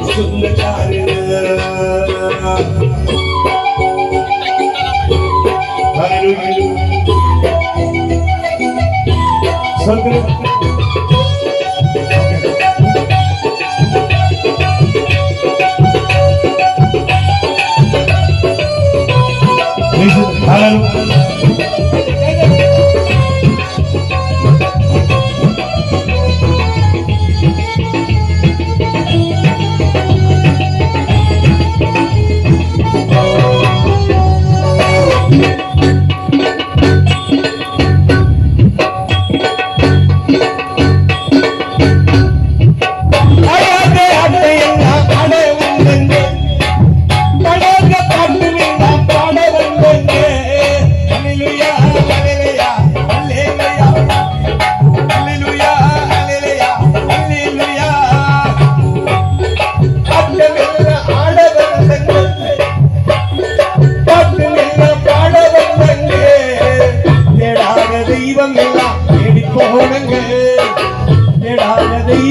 சொந்தக்காரங்க சொல்கிறேன்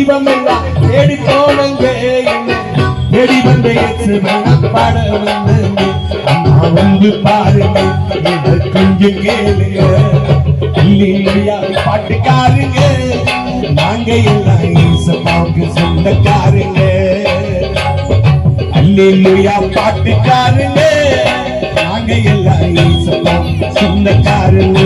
தெய்வம் எல்லாம் தேடி போனங்க தேடி வந்த பாட வந்து அம்மா வந்து பாருங்க கொஞ்சம் கேளுங்க இல்லையா பாட்டுக்காருங்க நாங்க எல்லாம் ஈசப்பாவுக்கு சொந்தக்காருங்க அல்லேலூயா பாட்டுக்காருங்க நாங்க எல்லாம் ஈசப்பாவுக்கு சொந்தக்காருங்க